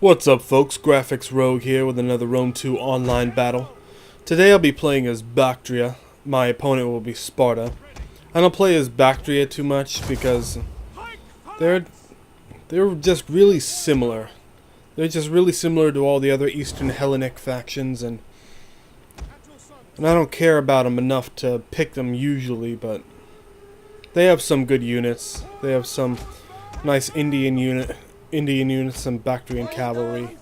What's up folks, Graphics Rogue here with another Rome 2 online battle. Today I'll be playing as Baktrai. My opponent will be Sparta. I don't play as Baktrai too much because they're just really similar. They're just really similar to all the other Eastern Hellenic factions, and I don't care about them enough to pick them usually, but they have some good units. They have some nice Indian units, some Bactrian cavalry,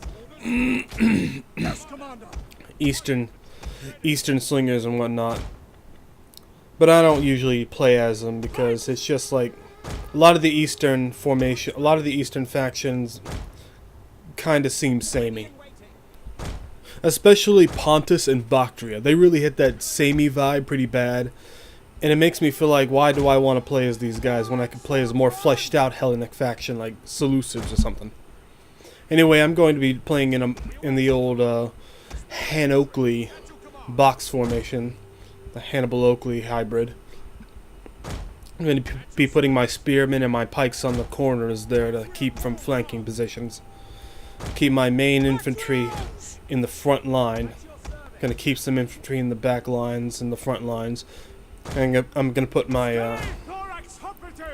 Eastern slingers and whatnot. But I don't usually play as them because it's just like a lot of the Eastern factions kind of seem samey. Especially Pontus and Bactria. They really hit that samey vibe pretty bad. And it makes me feel like, why do I want to play as these guys when I could play as a more fleshed out Hellenic faction like Seleucids or something? Anyway, I'm going to be playing in the old Han-Oakley box formation, the Hannibal-Oakley hybrid. I'm going to be putting my spearmen and my pikes on the corners there to keep from flanking positions. Keep my main infantry in the front line. Going to keep some infantry in the back lines and the front lines. And I'm going to put my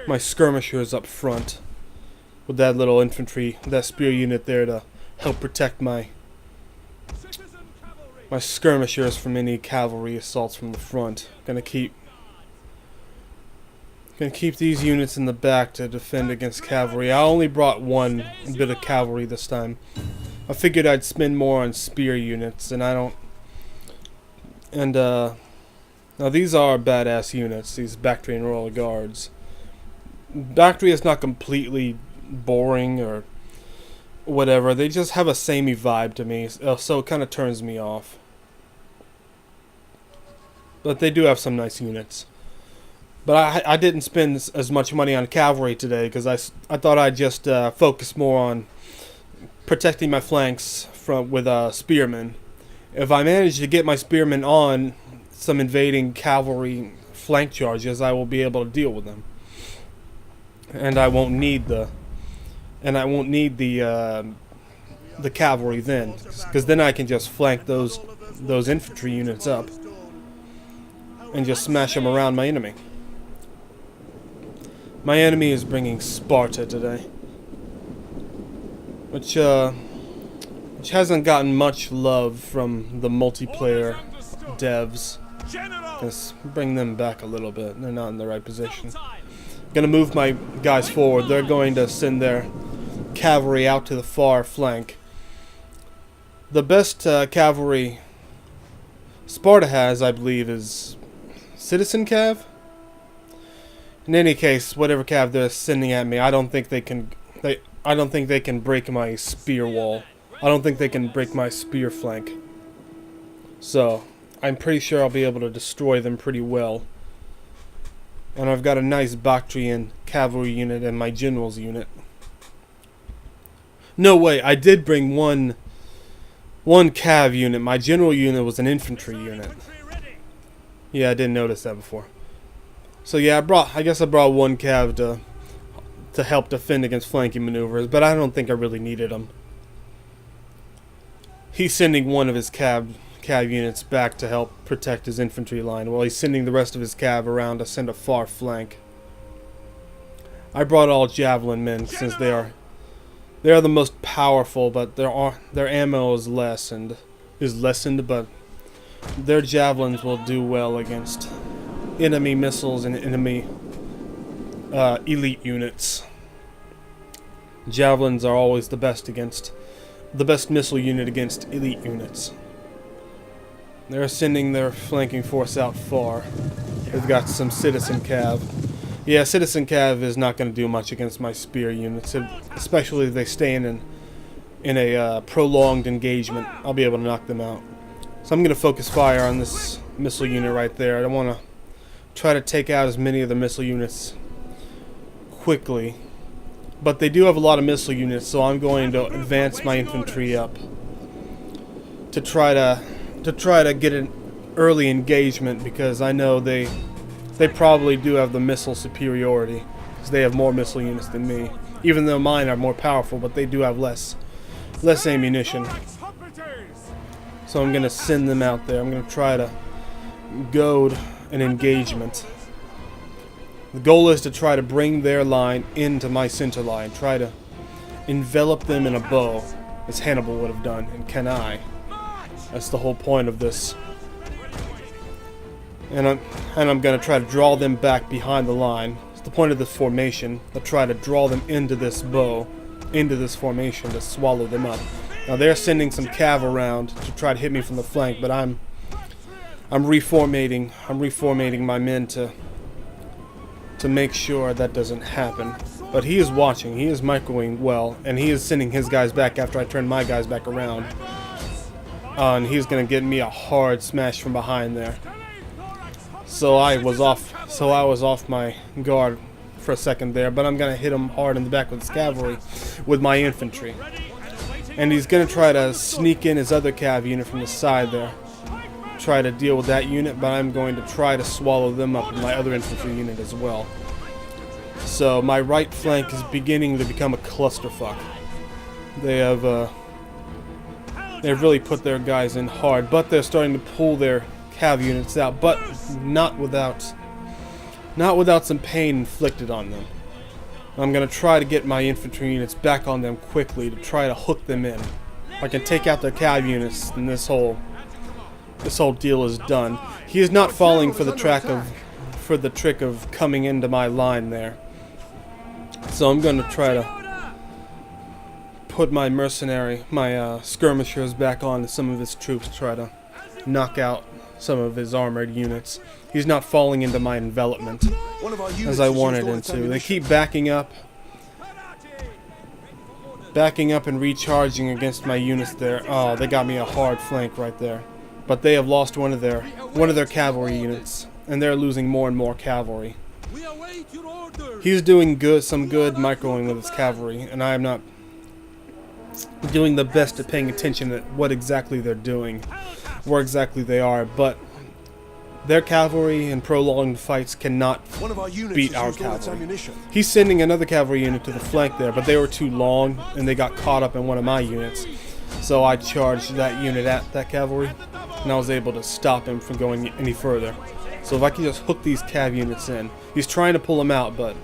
my skirmishers up front with that little infantry, that spear unit there to help protect my skirmishers from any cavalry assaults from the front. Gonna keep these units in the back to defend against cavalry. I only brought one bit of cavalry this time. I figured I'd spend more on spear units, and I don't. And now these are badass units, these Bactrian Royal Guards. Bactria is not completely boring or whatever. They just have a samey vibe to me, so it kind of turns me off. But they do have some nice units. But I didn't spend as much money on cavalry today because I thought I'd just focus more on protecting my flanks with spearmen. If I manage to get my spearmen on some invading cavalry flank charges, I will be able to deal with them, and I won't need the cavalry then, because then I can just flank those infantry units up and just smash them around my enemy. My enemy is bringing Sparta today, which hasn't gotten much love from the multiplayer devs. Let's bring them back a little bit. They're not in the right position. Gonna move my guys forward. They're going to send their cavalry out to the far flank. The best cavalry Sparta has, I believe, is Citizen Cav. In any case, whatever cav they're sending at me, I don't think they can. I don't think they can break my spear wall. I don't think they can break my spear flank. So I'm pretty sure I'll be able to destroy them pretty well. And I've got a nice Bactrian cavalry unit and my general's unit. No way, I did bring one cav unit. My general unit was an infantry unit. Yeah, I didn't notice that before. So yeah, I guess I brought one cav to help defend against flanking maneuvers, but I don't think I really needed him. He's sending one of his cav units back to help protect his infantry line, while he's sending the rest of his cav around to send a far flank. I brought all javelin men since they are the most powerful, but their ammo is lessened, but their javelins will do well against enemy missiles and enemy elite units. Javelins are always the best missile unit against elite units. They're sending their flanking force out far. They've got some Citizen Cav. Yeah, Citizen Cav is not going to do much against my spear units, especially if they stay in a prolonged engagement. I'll be able to knock them out. So I'm going to focus fire on this missile unit right there. I don't want to try to take out as many of the missile units quickly. But they do have a lot of missile units, so I'm going to advance my infantry up to try to get an early engagement, because I know they probably do have the missile superiority, because they have more missile units than me. Even though mine are more powerful, but they do have less less ammunition. So I'm gonna send them out there. I'm gonna try to goad an engagement. The goal is to try to bring their line into my center line. Try to envelop them in a bow, as Hannibal would have done, and can I. That's the whole point of this. And I'm gonna try to draw them back behind the line. It's the point of this formation. I'll try to draw them into this bow, into this formation to swallow them up. Now they're sending some cav around to try to hit me from the flank, but I'm reformating my men to make sure that doesn't happen. But he is watching, he is microwing well, and he is sending his guys back after I turn my guys back around. And he's gonna get me a hard smash from behind there. So I was off my guard for a second there, but I'm gonna hit him hard in the back with his cavalry with my infantry. And he's gonna try to sneak in his other cav unit from the side there. Try to deal with that unit, but I'm going to try to swallow them up with my other infantry unit as well. So my right flank is beginning to become a clusterfuck. They've really put their guys in hard, but they're starting to pull their cav units out, but not without some pain inflicted on them. I'm gonna try to get my infantry units back on them quickly to try to hook them in. If I can take out their cav units, then this whole deal is done. He is not falling for the trick of coming into my line there. So I'm gonna try to put my skirmishers back on to some of his troops, try to knock out some of his armored units. He's not falling into my envelopment as I wanted him to. They keep backing up and recharging against my units there. Oh, they got me a hard flank right there. But they have lost one of their cavalry units, and they're losing more and more cavalry. He's doing some good microwing with his cavalry, and I am not doing the best at paying attention at what exactly they're doing, where exactly they are, but their cavalry in prolonged fights cannot beat our cavalry. He's sending another cavalry unit to the flank there, but they were too long, and they got caught up in one of my units. So I charged that unit at that cavalry, and I was able to stop him from going any further. So if I can just hook these cav units in. He's trying to pull them out, but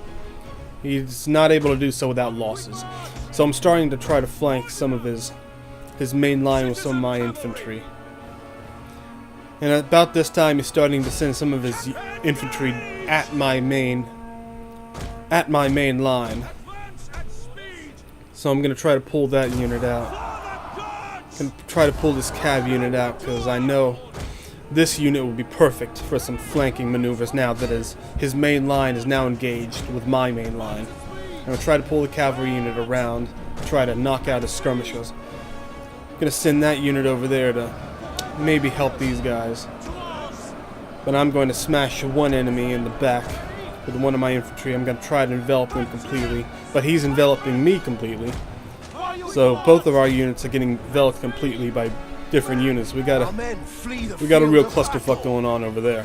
he's not able to do so without losses. So I'm starting to try to flank some of his main line with some of my infantry. And about this time he's starting to send some of his infantry at my main line. So I'm going to try to pull that unit out. I'm going to try to pull this cav unit out because I know this unit will be perfect for some flanking maneuvers now that his main line is now engaged with my main line. I'm going to try to pull the cavalry unit around, try to knock out his skirmishers. I'm going to send that unit over there to maybe help these guys. But I'm going to smash one enemy in the back with one of my infantry. I'm going to try to envelop him completely, but he's enveloping me completely. So both of our units are getting enveloped completely by different units. We got a real clusterfuck going on over there.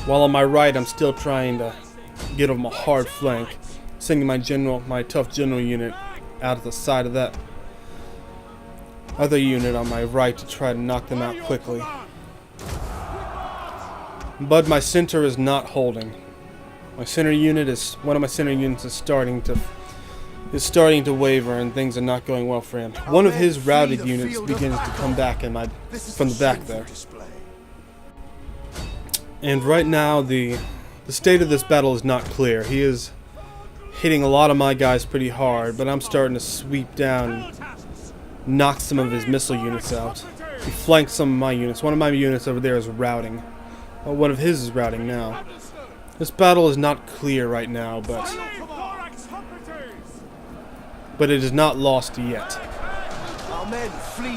While on my right, I'm still trying to get him a hard flank, sending my tough general unit out of the side of that other unit on my right to try to knock them out quickly. But my center is not holding. One of my center units is starting to waver, and things are not going well for him. One of his routed units begins to come back from the back there. And right now the state of this battle is not clear. He is hitting a lot of my guys pretty hard, but I'm starting to sweep down and knock some of his missile units out. He flanked some of my units. One of my units over there is routing. Well, one of his is routing now. This battle is not clear right now, but it is not lost yet.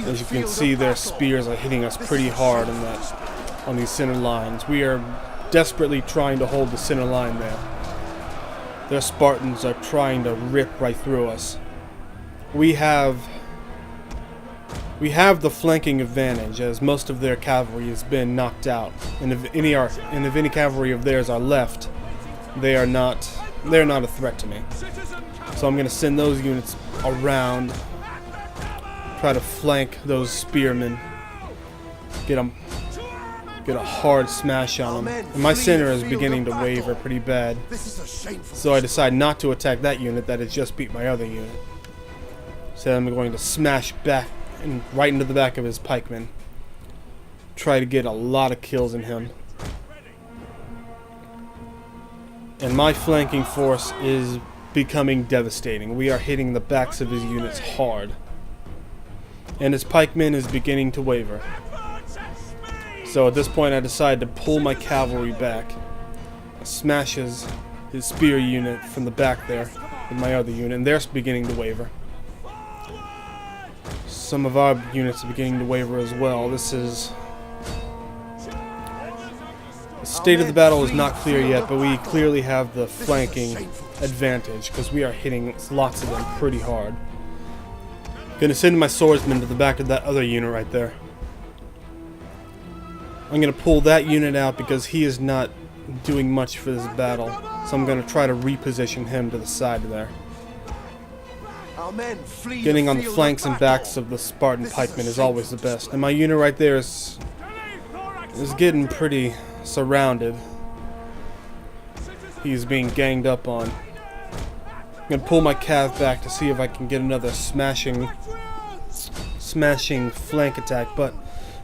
As you can see, their spears are hitting us pretty hard on these center lines. We are desperately trying to hold the center line there. Their Spartans are trying to rip right through us. We have the flanking advantage, as most of their cavalry has been knocked out, and if any cavalry of theirs are left, they are not they're not a threat to me. So I'm going to send those units around, try to flank those spearmen, get a hard smash on them. And my center is beginning to waver pretty bad, so I decide not to attack that unit that has just beat my other unit. So I'm going to smash back and right into the back of his pikemen, try to get a lot of kills in him. And my flanking force is becoming devastating. We are hitting the backs of his units hard. And his pikemen is beginning to waver. So at this point I decide to pull my cavalry back. Smashes his spear unit from the back there with my other unit, and they're beginning to waver. Some of our units are beginning to waver as well. This is... The state of the battle is not clear yet, but we clearly have the flanking advantage because we are hitting lots of them pretty hard. Gonna send my swordsman to the back of that other unit right there. I'm gonna pull that unit out because he is not doing much for this battle, so I'm gonna try to reposition him to the side there. Getting on the flanks and backs of the Spartan pikemen is always the best, and my unit right there is getting pretty surrounded. He's being ganged up on. I'm gonna pull my cav back to see if I can get another smashing flank attack, but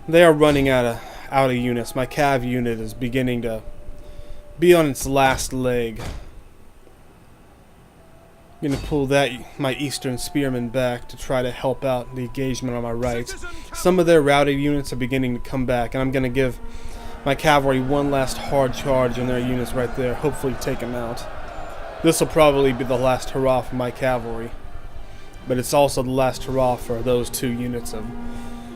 they are running out of units. My cav unit is beginning to be on its last leg. I'm gonna pull my eastern spearmen back to try to help out the engagement on my right. Some of their routed units are beginning to come back, and I'm gonna give my cavalry one last hard charge on their units right there, hopefully take them out. This will probably be the last hurrah for my cavalry, but it's also the last hurrah for those two units of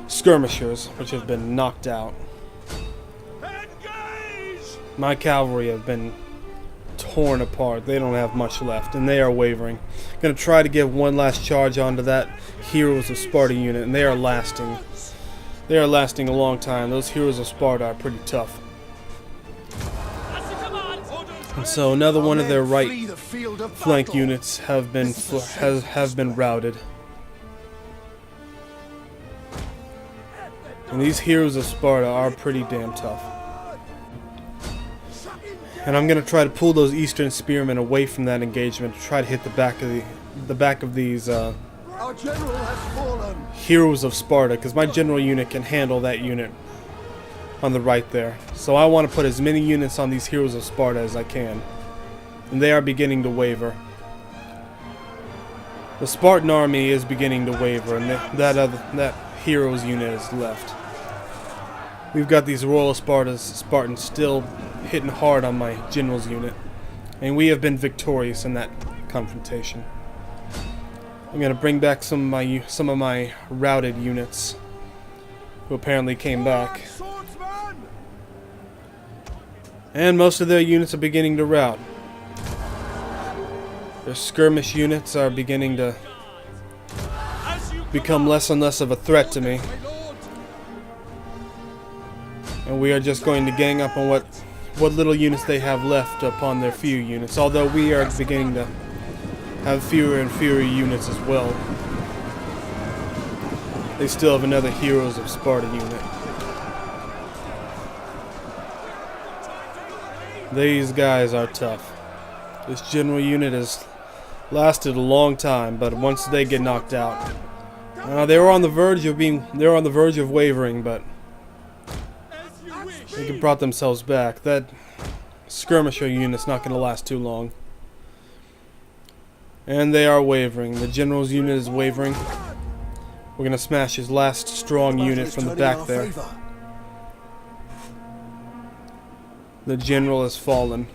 skirmishers which have been knocked out. My cavalry have been torn apart. They don't have much left, and they are wavering. I'm going to try to give one last charge onto that Heroes of Sparta unit, and they are lasting. They are lasting a long time. Those Heroes of Sparta are pretty tough. And so another one of their right flank units have been routed. And these Heroes of Sparta are pretty damn tough. And I'm gonna try to pull those eastern spearmen away from that engagement to try to hit the back of these Our general has fallen. Heroes of Sparta, because my general unit can handle that unit on the right there. So I want to put as many units on these Heroes of Sparta as I can, and they are beginning to waver. The Spartan army is beginning to waver, and that Heroes unit is left. We've got these Royal Spartans still hitting hard on my general's unit, and we have been victorious in that confrontation. I'm gonna bring back some of my routed units, who apparently came back, and most of their units are beginning to rout. Their skirmish units are beginning to become less and less of a threat to me. And we are just going to gang up on what little units they have left upon their few units, although we are beginning to have fewer and fewer units as well. They still have another Heroes of Sparta unit. These guys are tough. This general unit has lasted a long time, but once they get knocked out, they were on the verge of wavering, but they brought themselves back. That skirmisher unit's not going to last too long. And they are wavering. The general's unit is wavering. We're going to smash his last strong unit from the back there. The general has fallen.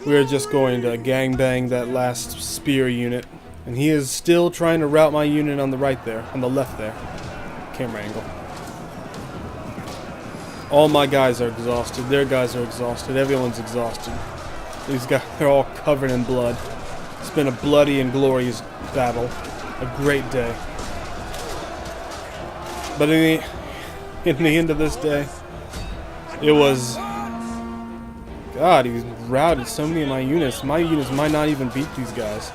We are just going to gangbang that last spear unit. And he is still trying to rout my unit on the right there, on the left there. Camera angle. All my guys are exhausted. Their guys are exhausted. Everyone's exhausted. These guys are all covered in blood. It's been a bloody and glorious battle. A great day. But in the end of this day, it was God, he's routed so many of my units. My units might not even beat these guys.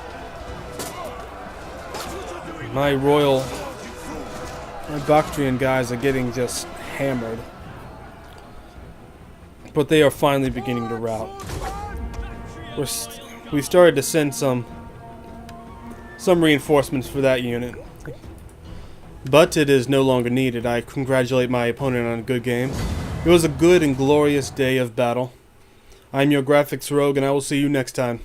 My Bactrian guys are getting just hammered. But they are finally beginning to rout. We started to send some reinforcements for that unit. But it is no longer needed. I congratulate my opponent on a good game. It was a good and glorious day of battle. I'm your graphics rogue, and I will see you next time.